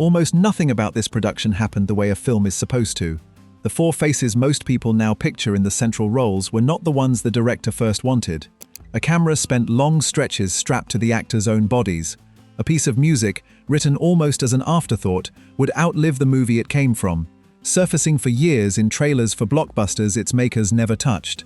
almost nothing about this production happened the way a film is supposed to. The four faces most people now picture in the central roles were not the ones the director first wanted. A camera spent long stretches strapped to the actors' own bodies. A piece of music, written almost as an afterthought, would outlive the movie it came from, surfacing for years in trailers for blockbusters its makers never touched.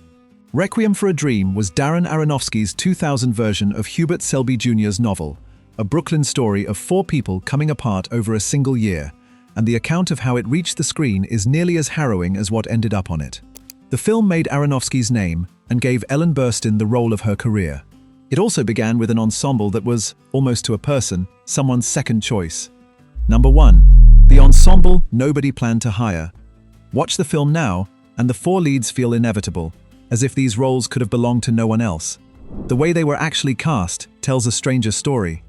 Requiem for a Dream was Darren Aronofsky's 2000 version of Hubert Selby Jr.'s novel, a Brooklyn story of four people coming apart over a single year, and the account of how it reached the screen is nearly as harrowing as what ended up on it. The film made Aronofsky's name and gave Ellen Burstyn the role of her career. It also began with an ensemble that was, almost to a person, someone's second choice. Number 1. The ensemble nobody planned to hire. Watch the film now, and the four leads feel inevitable, as if these roles could have belonged to no one else. The way they were actually cast tells a stranger story.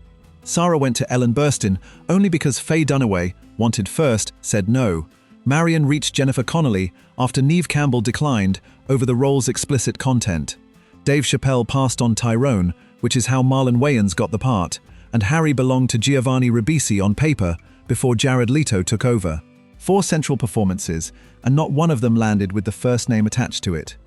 Sarah went to Ellen Burstyn only because Faye Dunaway, wanted first, said no. Marion reached Jennifer Connelly after Neve Campbell declined over the role's explicit content. Dave Chappelle passed on Tyrone, which is how Marlon Wayans got the part, and Harry belonged to Giovanni Ribisi on paper before Jared Leto took over. 4 central performances, and not one of them landed with the first name attached to it.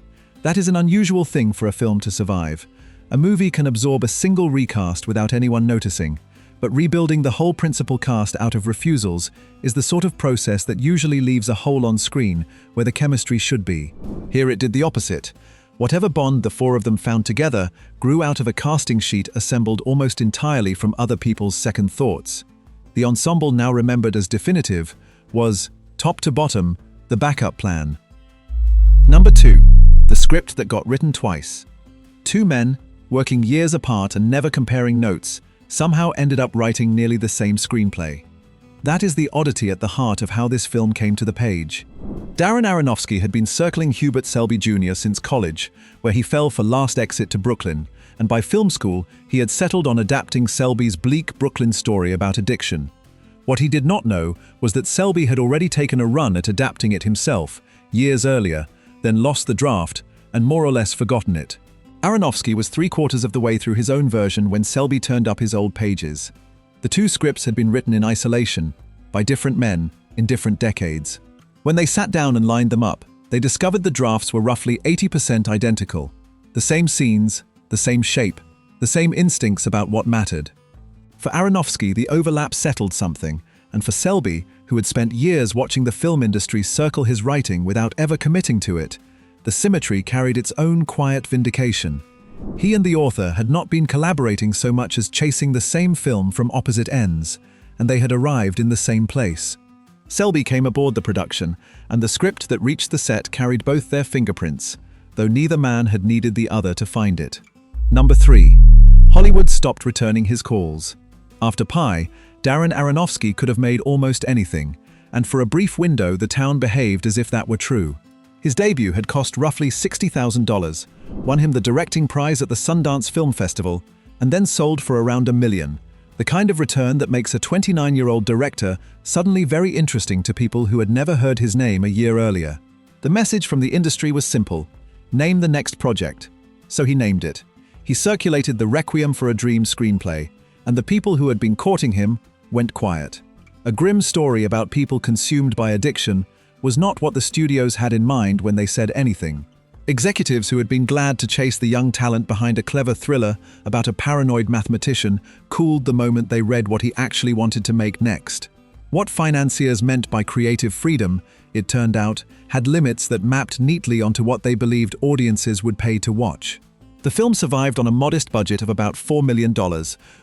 That is an unusual thing for a film to survive. A movie can absorb a single recast without anyone noticing, but rebuilding the whole principal cast out of refusals is the sort of process that usually leaves a hole on screen where the chemistry should be. Here it did the opposite. Whatever bond the four of them found together grew out of a casting sheet assembled almost entirely from other people's second thoughts. The ensemble now remembered as definitive was, top to bottom, the backup plan. Number 2. The script that got written twice. 2 men, working years apart and never comparing notes, somehow ended up writing nearly the same screenplay. That is the oddity at the heart of how this film came to the page. Darren Aronofsky had been circling Hubert Selby Jr. since college, where he fell for Last Exit to Brooklyn, and by film school he had settled on adapting Selby's bleak Brooklyn story about addiction. What he did not know was that Selby had already taken a run at adapting it himself, years earlier, then lost the draft, and more or less forgotten it. Aronofsky was 3/4 of the way through his own version when Selby turned up his old pages. The 2 scripts had been written in isolation, by different men, in different decades. When they sat down and lined them up, they discovered the drafts were roughly 80% identical. The same scenes, the same shape, the same instincts about what mattered. For Aronofsky, the overlap settled something, and for Selby, who had spent years watching the film industry circle his writing without ever committing to it, the symmetry carried its own quiet vindication. He and the author had not been collaborating so much as chasing the same film from opposite ends, and they had arrived in the same place. Selby came aboard the production, and the script that reached the set carried both their fingerprints, though neither man had needed the other to find it. Number 3. Hollywood stopped returning his calls. After Pi, Darren Aronofsky could have made almost anything, and for a brief window the town behaved as if that were true. His debut had cost roughly $60,000, won him the directing prize at the Sundance Film Festival, and then sold for around $1 million, the kind of return that makes a 29-year-old director suddenly very interesting to people who had never heard his name a year earlier. The message from the industry was simple: name the next project. So he named it. He circulated the Requiem for a Dream screenplay, and the people who had been courting him went quiet. A grim story about people consumed by addiction was not what the studios had in mind when they said anything. Executives who had been glad to chase the young talent behind a clever thriller about a paranoid mathematician cooled the moment they read what he actually wanted to make next. What financiers meant by creative freedom, it turned out, had limits that mapped neatly onto what they believed audiences would pay to watch. The film survived on a modest budget of about $4 million,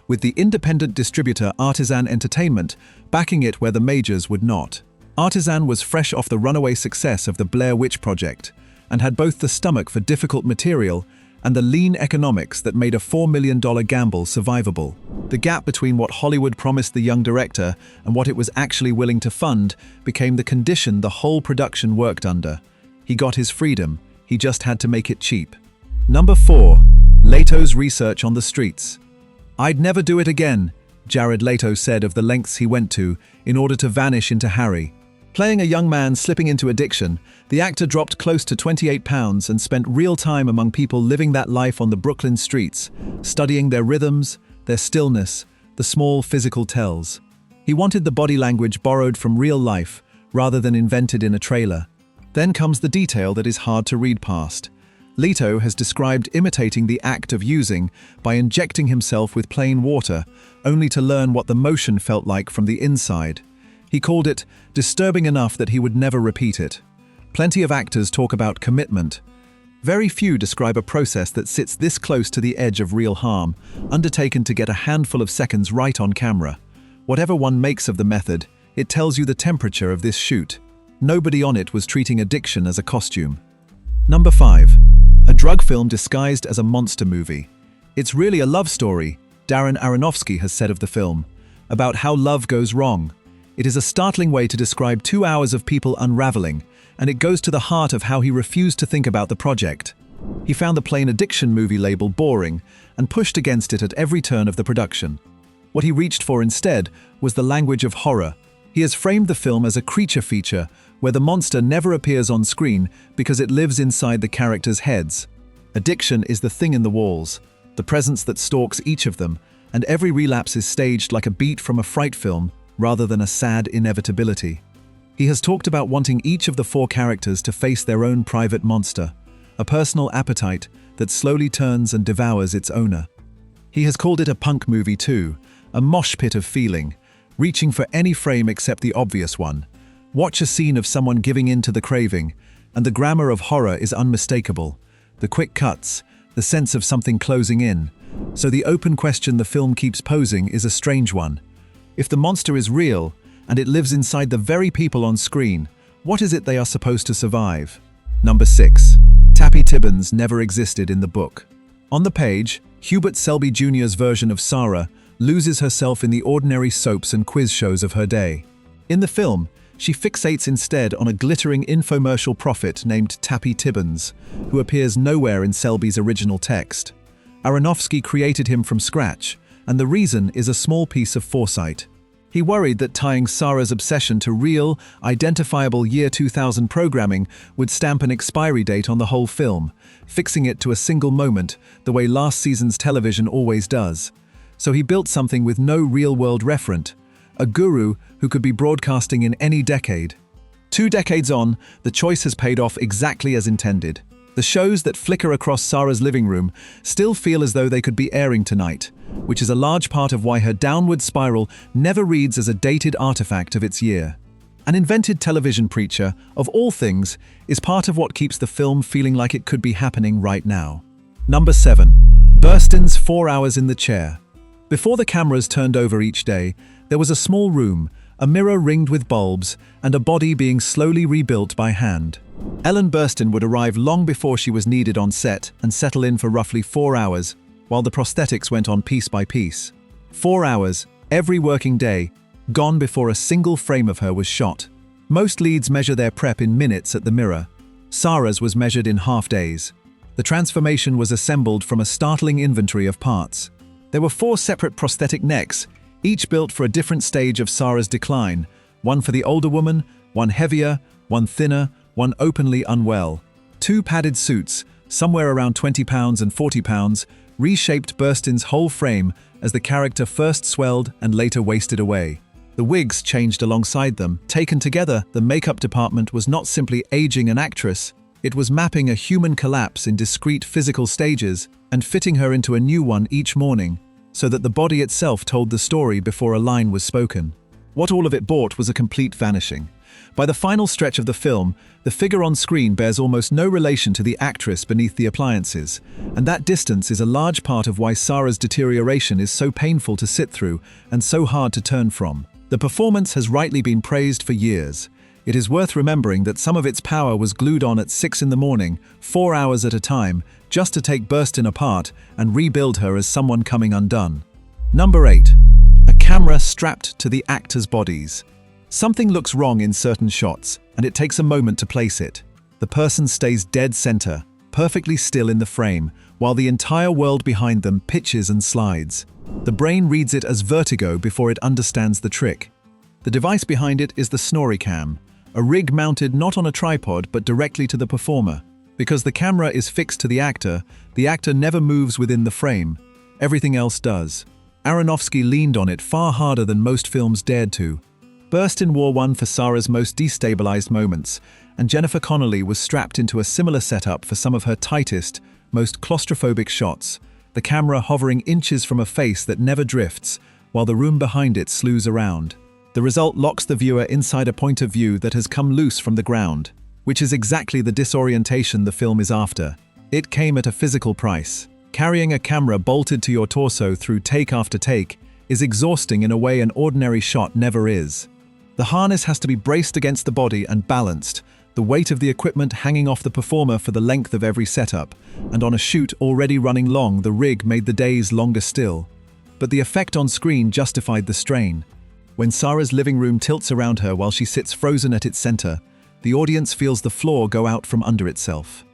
with the independent distributor Artisan Entertainment backing it where the majors would not. Artisan was fresh off the runaway success of the Blair Witch Project, and had both the stomach for difficult material and the lean economics that made a $4 million gamble survivable. The gap between what Hollywood promised the young director and what it was actually willing to fund became the condition the whole production worked under. He got his freedom, he just had to make it cheap. Number 4. Leto's research on the streets. "I'd never do it again," Jared Leto said of the lengths he went to in order to vanish into Harry. Playing a young man slipping into addiction, the actor dropped close to 28 pounds and spent real time among people living that life on the Brooklyn streets, studying their rhythms, their stillness, the small physical tells. He wanted the body language borrowed from real life, rather than invented in a trailer. Then comes the detail that is hard to read past. Leto has described imitating the act of using by injecting himself with plain water, only to learn what the motion felt like from the inside. He called it disturbing enough that he would never repeat it. Plenty of actors talk about commitment. Very few describe a process that sits this close to the edge of real harm, undertaken to get a handful of seconds right on camera. Whatever one makes of the method, it tells you the temperature of this shoot. Nobody on it was treating addiction as a costume. Number 5. A drug film disguised as a monster movie. It's really a love story, Darren Aronofsky has said of the film, about how love goes wrong. It is a startling way to describe 2 hours of people unraveling, and it goes to the heart of how he refused to think about the project. He found the plain addiction movie label boring and pushed against it at every turn of the production. What he reached for instead was the language of horror. He has framed the film as a creature feature, where the monster never appears on screen because it lives inside the characters' heads. Addiction is the thing in the walls, the presence that stalks each of them, and every relapse is staged like a beat from a fright film rather than a sad inevitability. He has talked about wanting each of the 4 characters to face their own private monster, a personal appetite that slowly turns and devours its owner. He has called it a punk movie too, a mosh pit of feeling, reaching for any frame except the obvious one. Watch a scene of someone giving in to the craving, and the grammar of horror is unmistakable. The quick cuts, the sense of something closing in. So the open question the film keeps posing is a strange one. If the monster is real, and it lives inside the very people on screen, what is it they are supposed to survive? Number 6. Tappy Tibbins never existed in the book. On the page, Hubert Selby Jr.'s version of Sarah loses herself in the ordinary soaps and quiz shows of her day. In the film, she fixates instead on a glittering infomercial prophet named Tappy Tibbins, who appears nowhere in Selby's original text. Aronofsky created him from scratch, and the reason is a small piece of foresight. He worried that tying Sarah's obsession to real, identifiable year 2000 programming would stamp an expiry date on the whole film, fixing it to a single moment, the way last season's television always does. So he built something with no real-world referent, a guru who could be broadcasting in any decade. 2 decades on, the choice has paid off exactly as intended. The shows that flicker across Sarah's living room still feel as though they could be airing tonight, which is a large part of why her downward spiral never reads as a dated artifact of its year. An invented television preacher, of all things, is part of what keeps the film feeling like it could be happening right now. Number 7. Burstyn's 4 hours in the chair. Before the cameras turned over each day, there was a small room, a mirror ringed with bulbs, and a body being slowly rebuilt by hand. Ellen Burstyn would arrive long before she was needed on set and settle in for roughly 4 hours, while the prosthetics went on piece by piece. 4 hours, every working day, gone before a single frame of her was shot. Most leads measure their prep in minutes at the mirror. Sarah's was measured in half days. The transformation was assembled from a startling inventory of parts. There were 4 separate prosthetic necks, each built for a different stage of Sarah's decline, one for the older woman, one heavier, one thinner, one openly unwell. 2 padded suits, somewhere around 20 pounds and 40 pounds, reshaped Burstyn's whole frame as the character first swelled and later wasted away. The wigs changed alongside them. Taken together, the makeup department was not simply aging an actress, it was mapping a human collapse in discrete physical stages and fitting her into a new one each morning, so that the body itself told the story before a line was spoken. What all of it brought was a complete vanishing. By the final stretch of the film, the figure on screen bears almost no relation to the actress beneath the appliances, and that distance is a large part of why Sarah's deterioration is so painful to sit through and so hard to turn from. The performance has rightly been praised for years. It is worth remembering that some of its power was glued on at 6 in the morning, 4 hours at a time, just to take Burstyn apart and rebuild her as someone coming undone. Number 8. A camera strapped to the actors' bodies. Something looks wrong in certain shots, and it takes a moment to place it. The person stays dead center, perfectly still in the frame, while the entire world behind them pitches and slides. The brain reads it as vertigo before it understands the trick. The device behind it is the Snoricam, a rig mounted not on a tripod but directly to the performer. Because the camera is fixed to the actor never moves within the frame. Everything else does. Aronofsky leaned on it far harder than most films dared to. Burstyn wore one for Sarah's most destabilized moments, and Jennifer Connelly was strapped into a similar setup for some of her tightest, most claustrophobic shots, the camera hovering inches from a face that never drifts, while the room behind it slews around. The result locks the viewer inside a point of view that has come loose from the ground, which is exactly the disorientation the film is after. It came at a physical price. Carrying a camera bolted to your torso through take after take is exhausting in a way an ordinary shot never is. The harness has to be braced against the body and balanced, the weight of the equipment hanging off the performer for the length of every setup, and on a shoot already running long, the rig made the days longer still. But the effect on screen justified the strain. When Sarah's living room tilts around her while she sits frozen at its center, the audience feels the floor go out from under itself.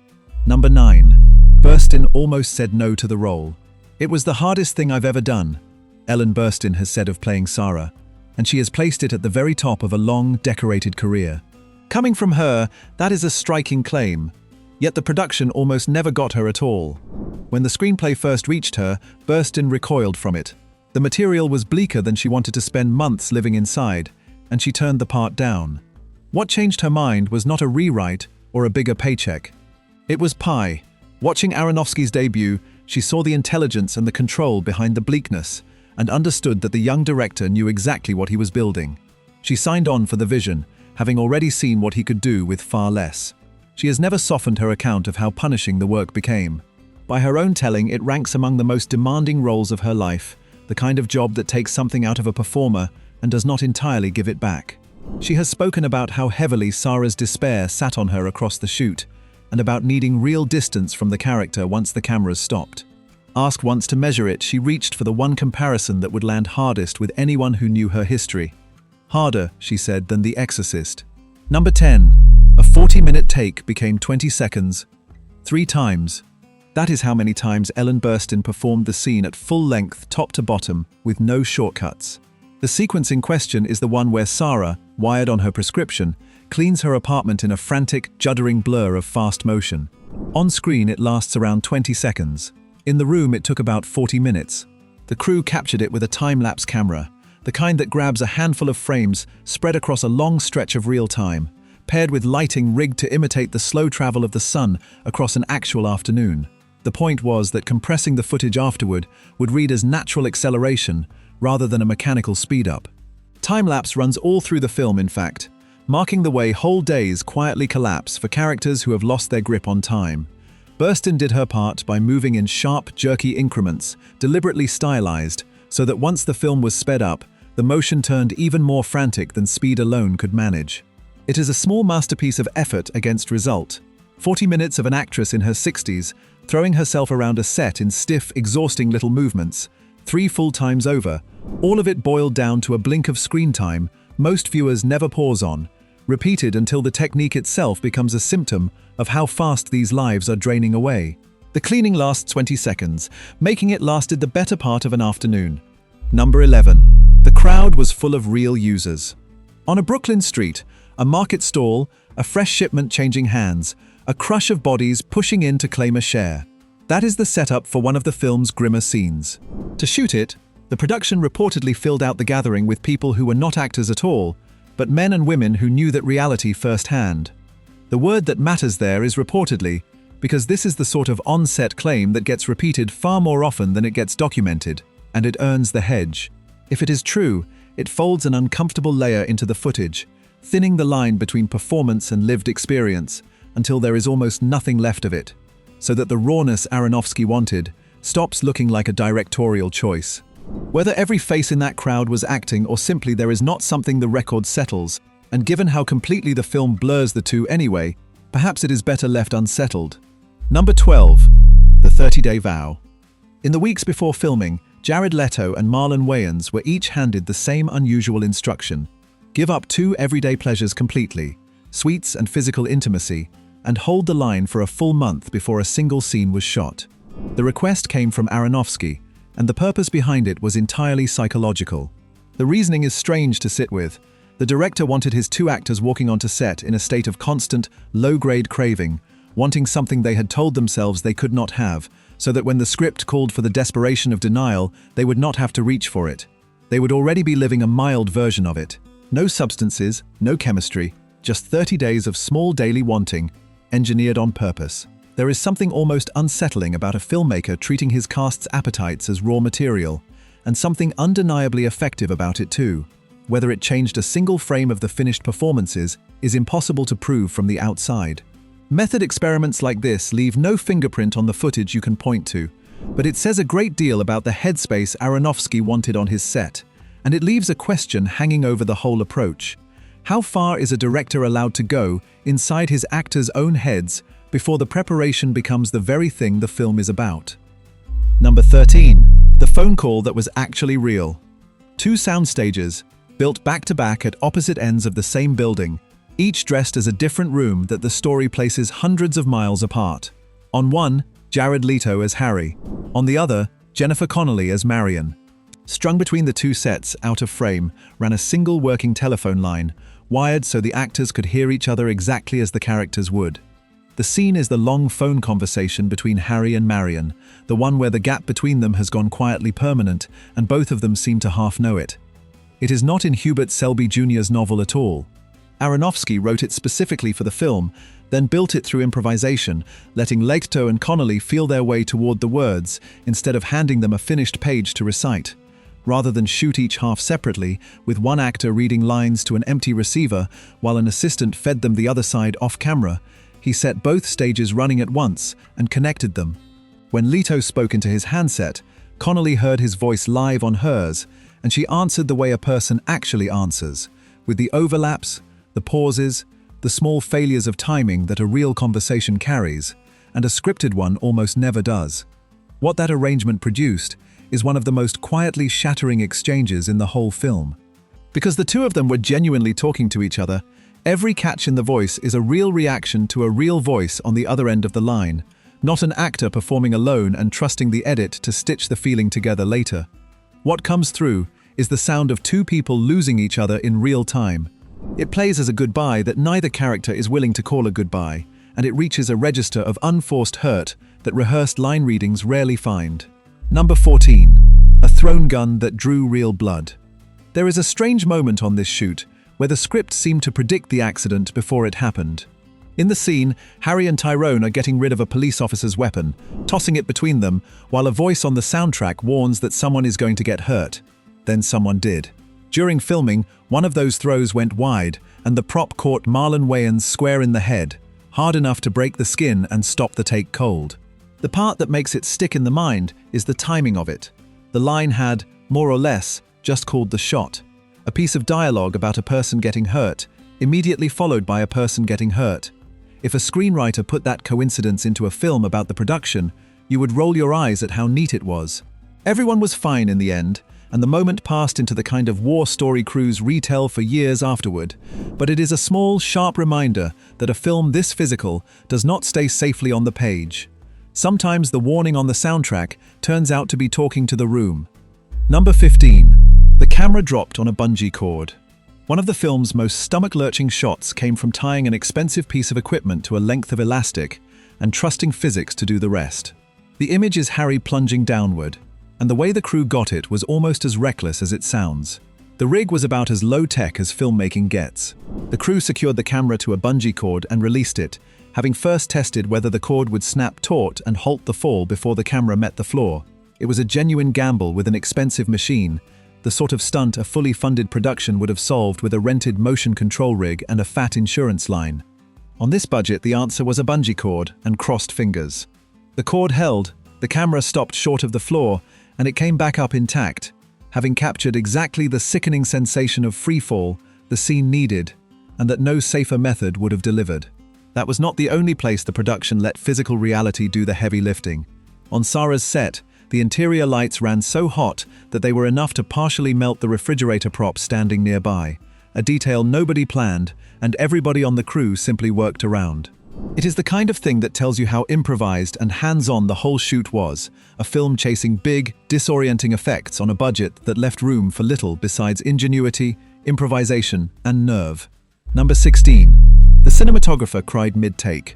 Number 9. Burstyn almost said no to the role. "It was the hardest thing I've ever done," Ellen Burstyn has said of playing Sarah, and she has placed it at the very top of a long, decorated career. Coming from her, that is a striking claim. Yet the production almost never got her at all. When the screenplay first reached her, Burstyn recoiled from it. The material was bleaker than she wanted to spend months living inside, and she turned the part down. What changed her mind was not a rewrite or a bigger paycheck. It was Pi. Watching Aronofsky's debut, she saw the intelligence and the control behind the bleakness, and understood that the young director knew exactly what he was building. She signed on for the vision, having already seen what he could do with far less. She has never softened her account of how punishing the work became. By her own telling, it ranks among the most demanding roles of her life, the kind of job that takes something out of a performer and does not entirely give it back. She has spoken about how heavily Sarah's despair sat on her across the shoot, and about needing real distance from the character once the cameras stopped. Asked once to measure it, she reached for the one comparison that would land hardest with anyone who knew her history. "Harder," she said, "than The Exorcist." Number 10. A 40-minute take became 20 seconds. 3 times. That is how many times Ellen Burstyn performed the scene at full length, top to bottom, with no shortcuts. The sequence in question is the one where Sarah, wired on her prescription, cleans her apartment in a frantic, juddering blur of fast motion. On screen, it lasts around 20 seconds. In the room, it took about 40 minutes. The crew captured it with a time-lapse camera, the kind that grabs a handful of frames spread across a long stretch of real time, paired with lighting rigged to imitate the slow travel of the sun across an actual afternoon. The point was that compressing the footage afterward would read as natural acceleration rather than a mechanical speed-up. Time-lapse runs all through the film, in fact, marking the way whole days quietly collapse for characters who have lost their grip on time. Burstyn did her part by moving in sharp, jerky increments, deliberately stylized, so that once the film was sped up, the motion turned even more frantic than speed alone could manage. It is a small masterpiece of effort against result. 40 minutes of an actress in her 60s, throwing herself around a set in stiff, exhausting little movements, 3 full times over, all of it boiled down to a blink of screen time most viewers never pause on, repeated until the technique itself becomes a symptom of how fast these lives are draining away. The cleaning lasts 20 seconds, making it lasted the better part of an afternoon. Number 11. The crowd was full of real users. On a Brooklyn street, a market stall, a fresh shipment changing hands, a crush of bodies pushing in to claim a share. That is the setup for one of the film's grimmer scenes. To shoot it, the production reportedly filled out the gathering with people who were not actors at all, but men and women who knew that reality firsthand. The word that matters there is reportedly, because this is the sort of on-set claim that gets repeated far more often than it gets documented, and it earns the hedge. If it is true, it folds an uncomfortable layer into the footage, thinning the line between performance and lived experience until there is almost nothing left of it, so that the rawness Aronofsky wanted stops looking like a directorial choice. Whether every face in that crowd was acting or simply there is not something the record settles, and given how completely the film blurs the two anyway, perhaps it is better left unsettled. Number 12. The 30-Day Vow. In the weeks before filming, Jared Leto and Marlon Wayans were each handed the same unusual instruction: give up 2 everyday pleasures completely, sweets and physical intimacy, and hold the line for a full month before a single scene was shot. The request came from Aronofsky, and the purpose behind it was entirely psychological. The reasoning is strange to sit with. The director wanted his 2 actors walking onto set in a state of constant, low-grade craving, wanting something they had told themselves they could not have, so that when the script called for the desperation of denial, they would not have to reach for it. They would already be living a mild version of it. No substances, no chemistry, just 30 days of small daily wanting, engineered on purpose. There is something almost unsettling about a filmmaker treating his cast's appetites as raw material, and something undeniably effective about it too. Whether it changed a single frame of the finished performances is impossible to prove from the outside. Method experiments like this leave no fingerprint on the footage you can point to, but it says a great deal about the headspace Aronofsky wanted on his set, and it leaves a question hanging over the whole approach. How far is a director allowed to go inside his actors' own heads before the preparation becomes the very thing the film is about? Number 13. The phone call that was actually real. Two sound stages, built back-to-back at opposite ends of the same building, each dressed as a different room that the story places hundreds of miles apart. On one, Jared Leto as Harry. On the other, Jennifer Connelly as Marion. Strung between the two sets, out of frame, ran a single working telephone line, wired so the actors could hear each other exactly as the characters would. The scene is the long phone conversation between Harry and Marion, the one where the gap between them has gone quietly permanent, and both of them seem to half know it. It is not in Hubert Selby Jr.'s novel at all. Aronofsky wrote it specifically for the film, then built it through improvisation, letting Leto and Connelly feel their way toward the words instead of handing them a finished page to recite. Rather than shoot each half separately, with one actor reading lines to an empty receiver while an assistant fed them the other side off-camera, he set both stages running at once and connected them. When Leto spoke into his handset, Connelly heard his voice live on hers, and she answered the way a person actually answers, with the overlaps, the pauses, the small failures of timing that a real conversation carries, and a scripted one almost never does. What that arrangement produced is one of the most quietly shattering exchanges in the whole film. Because the two of them were genuinely talking to each other, every catch in the voice is a real reaction to a real voice on the other end of the line, not an actor performing alone and trusting the edit to stitch the feeling together later. What comes through is the sound of two people losing each other in real time. It plays as a goodbye that neither character is willing to call a goodbye, and it reaches a register of unforced hurt that rehearsed line readings rarely find. Number 14. A thrown gun that drew real blood. There is a strange moment on this shoot where the script seemed to predict the accident before it happened. In the scene, Harry and Tyrone are getting rid of a police officer's weapon, tossing it between them, while a voice on the soundtrack warns that someone is going to get hurt. Then someone did. During filming, one of those throws went wide, and the prop caught Marlon Wayans square in the head, hard enough to break the skin and stop the take cold. The part that makes it stick in the mind is the timing of it. The line had, more or less, just called the shot. A piece of dialogue about a person getting hurt, immediately followed by a person getting hurt. If a screenwriter put that coincidence into a film about the production, you would roll your eyes at how neat it was. Everyone was fine in the end, and the moment passed into the kind of war story crews retell for years afterward. But it is a small, sharp reminder that a film this physical does not stay safely on the page. Sometimes the warning on the soundtrack turns out to be talking to the room. Number 15. The camera dropped on a bungee cord. One of the film's most stomach-lurching shots came from tying an expensive piece of equipment to a length of elastic and trusting physics to do the rest. The image is Harry plunging downward, and the way the crew got it was almost as reckless as it sounds. The rig was about as low-tech as filmmaking gets. The crew secured the camera to a bungee cord and released it, having first tested whether the cord would snap taut and halt the fall before the camera met the floor. It was a genuine gamble with an expensive machine, the sort of stunt a fully funded production would have solved with a rented motion control rig and a fat insurance line. On this budget, the answer was a bungee cord and crossed fingers. The cord held, the camera stopped short of the floor, and it came back up intact, having captured exactly the sickening sensation of freefall the scene needed, and that no safer method would have delivered. That was not the only place the production let physical reality do the heavy lifting. On Sarah's set, the interior lights ran so hot that they were enough to partially melt the refrigerator prop standing nearby, a detail nobody planned and everybody on the crew simply worked around. It is the kind of thing that tells you how improvised and hands-on the whole shoot was, a film chasing big, disorienting effects on a budget that left room for little besides ingenuity, improvisation, and nerve. Number 16. The cinematographer cried mid-take.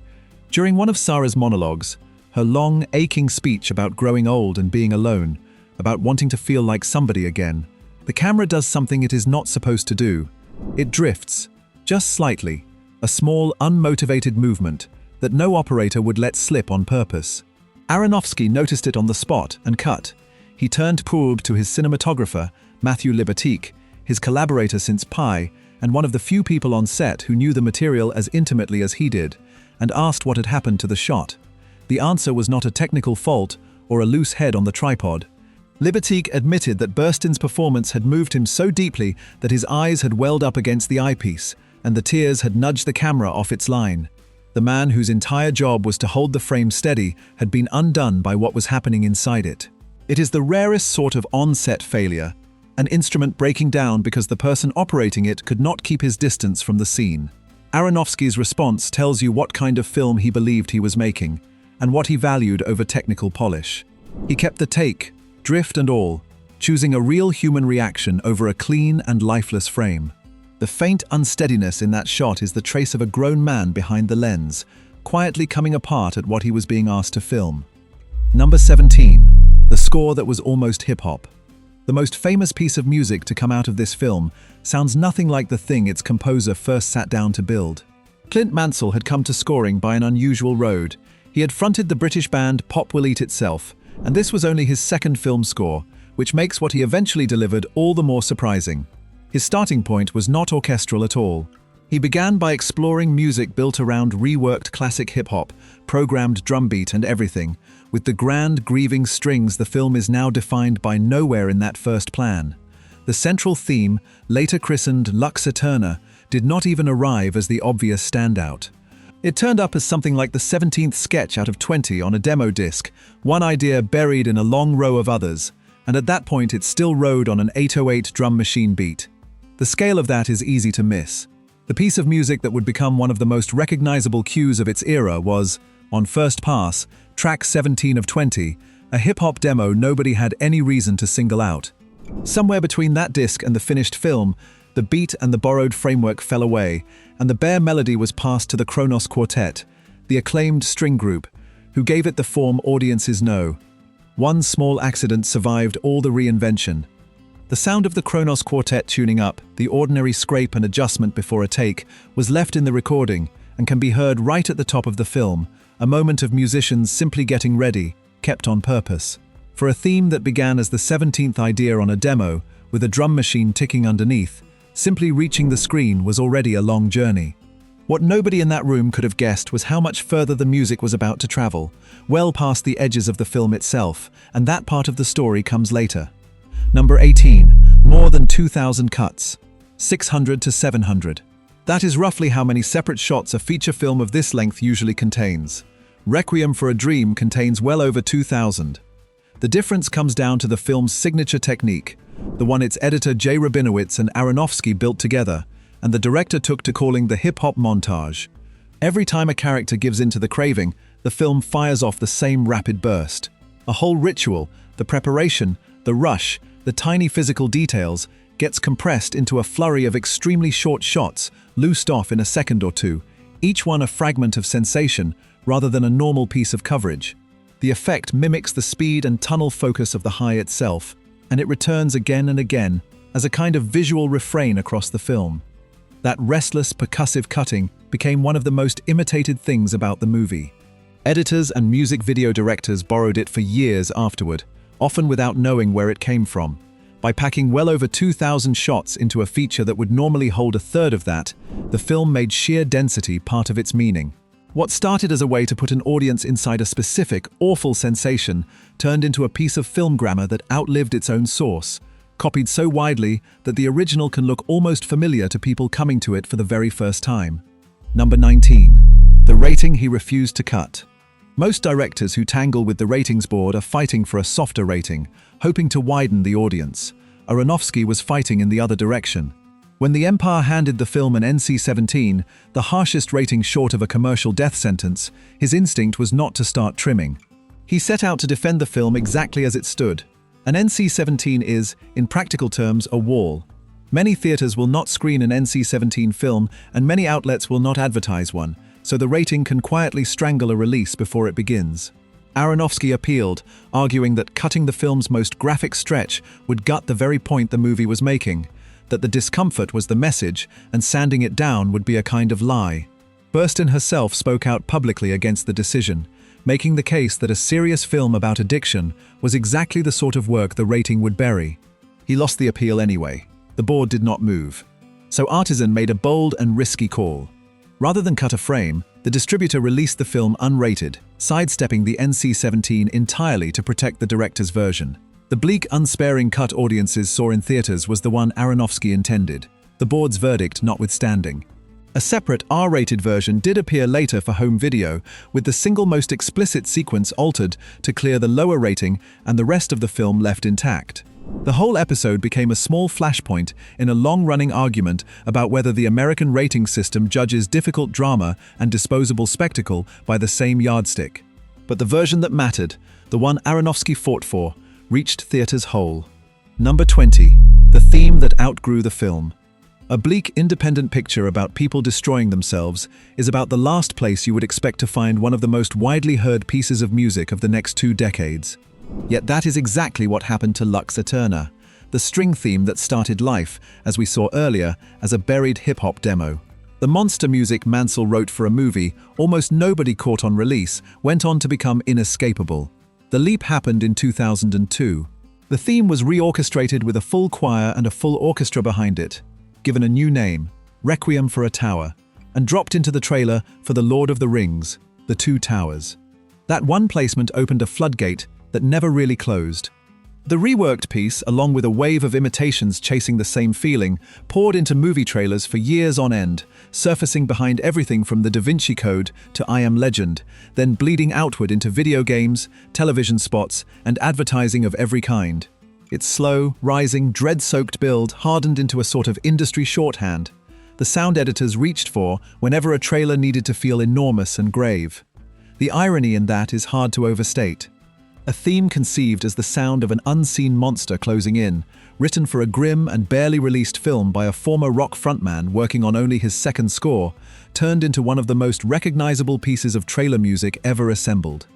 During one of Sarah's monologues, Her long, aching speech about growing old and being alone, about wanting to feel like somebody again. The camera does something it is not supposed to do. It drifts, just slightly, a small, unmotivated movement that no operator would let slip on purpose. Aronofsky noticed it on the spot and cut. He turned Pourbe to his cinematographer, Matthew Libatique, his collaborator since Pi, and one of the few people on set who knew the material as intimately as he did, and asked what had happened to the shot. The answer was not a technical fault or a loose head on the tripod. Libatique admitted that Burstyn's performance had moved him so deeply that his eyes had welled up against the eyepiece, and the tears had nudged the camera off its line. The man whose entire job was to hold the frame steady had been undone by what was happening inside it. It is the rarest sort of on-set failure, an instrument breaking down because the person operating it could not keep his distance from the scene. Aronofsky's response tells you what kind of film he believed he was making, and what he valued over technical polish. He kept the take, drift and all, choosing a real human reaction over a clean and lifeless frame. The faint unsteadiness in that shot is the trace of a grown man behind the lens, quietly coming apart at what he was being asked to film. Number 17. The score that was almost hip-hop. The most famous piece of music to come out of this film sounds nothing like the thing its composer first sat down to build. Clint Mansell had come to scoring by an unusual road. He had fronted the British band Pop Will Eat Itself, and this was only his second film score, which makes what he eventually delivered all the more surprising. His starting point was not orchestral at all. He began by exploring music built around reworked classic hip-hop, programmed drumbeat and everything. With the grand, grieving strings, the film is now defined by nowhere in that first plan. The central theme, later christened Lux Eterna, did not even arrive as the obvious standout. It turned up as something like the 17th sketch out of 20 on a demo disc, one idea buried in a long row of others, and at that point it still rode on an 808 drum machine beat. The scale of that is easy to miss. The piece of music that would become one of the most recognizable cues of its era was, on first pass, track 17 of 20, a hip-hop demo nobody had any reason to single out. Somewhere between that disc and the finished film, the beat and the borrowed framework fell away, and the bare melody was passed to the Kronos Quartet, the acclaimed string group, who gave it the form audiences know. One small accident survived all the reinvention. The sound of the Kronos Quartet tuning up, the ordinary scrape and adjustment before a take, was left in the recording and can be heard right at the top of the film, a moment of musicians simply getting ready, kept on purpose. For a theme that began as the 17th idea on a demo, with a drum machine ticking underneath, simply reaching the screen was already a long journey. What nobody in that room could have guessed was how much further the music was about to travel, well past the edges of the film itself, and that part of the story comes later. Number 18. More than 2,000 cuts. 600 to 700. That is roughly how many separate shots a feature film of this length usually contains. Requiem for a Dream contains well over 2,000. The difference comes down to the film's signature technique, the one its editor Jay Rabinowitz and Aronofsky built together, and the director took to calling the hip-hop montage. Every time a character gives in to the craving, the film fires off the same rapid burst. A whole ritual, the preparation, the rush, the tiny physical details, gets compressed into a flurry of extremely short shots, loosed off in a second or two, each one a fragment of sensation rather than a normal piece of coverage. The effect mimics the speed and tunnel focus of the high itself, and it returns again and again as a kind of visual refrain across the film. That restless, percussive cutting became one of the most imitated things about the movie. Editors and music video directors borrowed it for years afterward, often without knowing where it came from. By packing well over 2,000 shots into a feature that would normally hold a third of that, the film made sheer density part of its meaning. What started as a way to put an audience inside a specific, awful sensation turned into a piece of film grammar that outlived its own source, copied so widely that the original can look almost familiar to people coming to it for the very first time. Number 19. The rating he refused to cut. Most directors who tangle with the ratings board are fighting for a softer rating, hoping to widen the audience. Aronofsky was fighting in the other direction. When the Empire handed the film an NC-17, the harshest rating short of a commercial death sentence, his instinct was not to start trimming. He set out to defend the film exactly as it stood. An NC-17 is, in practical terms, a wall. Many theaters will not screen an NC-17 film, and many outlets will not advertise one, so the rating can quietly strangle a release before it begins. Aronofsky appealed, arguing that cutting the film's most graphic stretch would gut the very point the movie was making, that the discomfort was the message and sanding it down would be a kind of lie. Burstyn herself spoke out publicly against the decision, making the case that a serious film about addiction was exactly the sort of work the rating would bury. He lost the appeal anyway. The board did not move. So Artisan made a bold and risky call. Rather than cut a frame, the distributor released the film unrated, sidestepping the NC-17 entirely to protect the director's version. The bleak, unsparing cut audiences saw in theaters was the one Aronofsky intended, the board's verdict notwithstanding. A separate R-rated version did appear later for home video, with the single most explicit sequence altered to clear the lower rating and the rest of the film left intact. The whole episode became a small flashpoint in a long-running argument about whether the American rating system judges difficult drama and disposable spectacle by the same yardstick. But the version that mattered, the one Aronofsky fought for, reached theaters whole. Number 20. The theme that outgrew the film. A bleak, independent picture about people destroying themselves is about the last place you would expect to find one of the most widely heard pieces of music of the next 2 decades. Yet that is exactly what happened to Lux Eterna, the string theme that started life, as we saw earlier, as a buried hip-hop demo. The monster music Mansell wrote for a movie almost nobody caught on release went on to become inescapable. The leap happened in 2002. The theme was reorchestrated with a full choir and a full orchestra behind it, given a new name, Requiem for a Tower, and dropped into the trailer for The Lord of the Rings, The Two Towers. That one placement opened a floodgate that never really closed. The reworked piece, along with a wave of imitations chasing the same feeling, poured into movie trailers for years on end, surfacing behind everything from The Da Vinci Code to I Am Legend, then bleeding outward into video games, television spots, and advertising of every kind. Its slow, rising, dread-soaked build hardened into a sort of industry shorthand the sound editors reached for whenever a trailer needed to feel enormous and grave. The irony in that is hard to overstate. A theme conceived as the sound of an unseen monster closing in, written for a grim and barely released film by a former rock frontman working on only his second score, turned into one of the most recognizable pieces of trailer music ever assembled.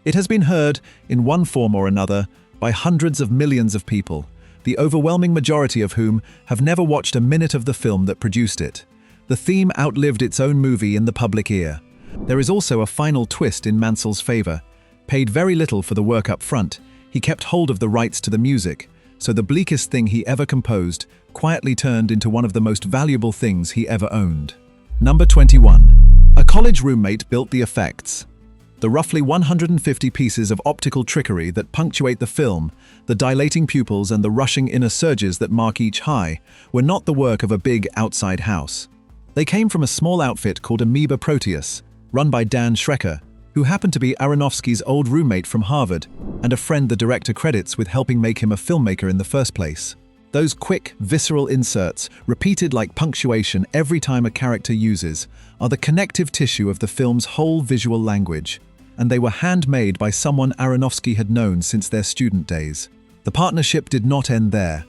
It has been heard, in one form or another, by hundreds of millions of people, the overwhelming majority of whom have never watched a minute of the film that produced it. The theme outlived its own movie in the public ear. There is also a final twist in Mansell's favor. Paid very little for the work up front, he kept hold of the rights to the music, so the bleakest thing he ever composed quietly turned into one of the most valuable things he ever owned. Number 21. A college roommate built the effects. The roughly 150 pieces of optical trickery that punctuate the film, the dilating pupils and the rushing inner surges that mark each high, were not the work of a big outside house. They came from a small outfit called Amoeba Proteus, run by Dan Schrecker, who happened to be Aronofsky's old roommate from Harvard, and a friend the director credits with helping make him a filmmaker in the first place. Those quick, visceral inserts, repeated like punctuation every time a character uses, are the connective tissue of the film's whole visual language, and they were handmade by someone Aronofsky had known since their student days. The partnership did not end there.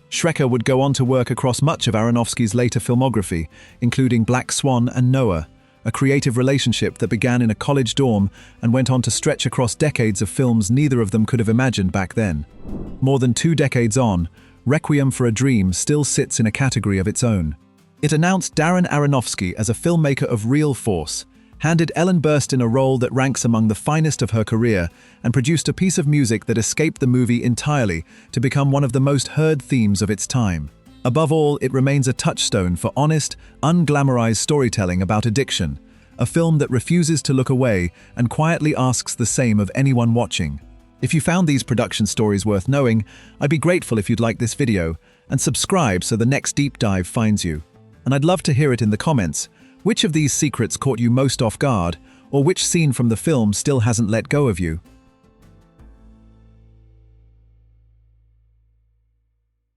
Schrecker would go on to work across much of Aronofsky's later filmography, including Black Swan and Noah, a creative relationship that began in a college dorm and went on to stretch across decades of films neither of them could have imagined back then. More than 2 decades on, Requiem for a Dream still sits in a category of its own. It announced Darren Aronofsky as a filmmaker of real force, handed Ellen Burstyn a role that ranks among the finest of her career, and produced a piece of music that escaped the movie entirely to become one of the most heard themes of its time. Above all, it remains a touchstone for honest, unglamorized storytelling about addiction, a film that refuses to look away and quietly asks the same of anyone watching. If you found these production stories worth knowing, I'd be grateful if you'd like this video and subscribe so the next deep dive finds you. And I'd love to hear it in the comments. Which of these secrets caught you most off guard, or which scene from the film still hasn't let go of you?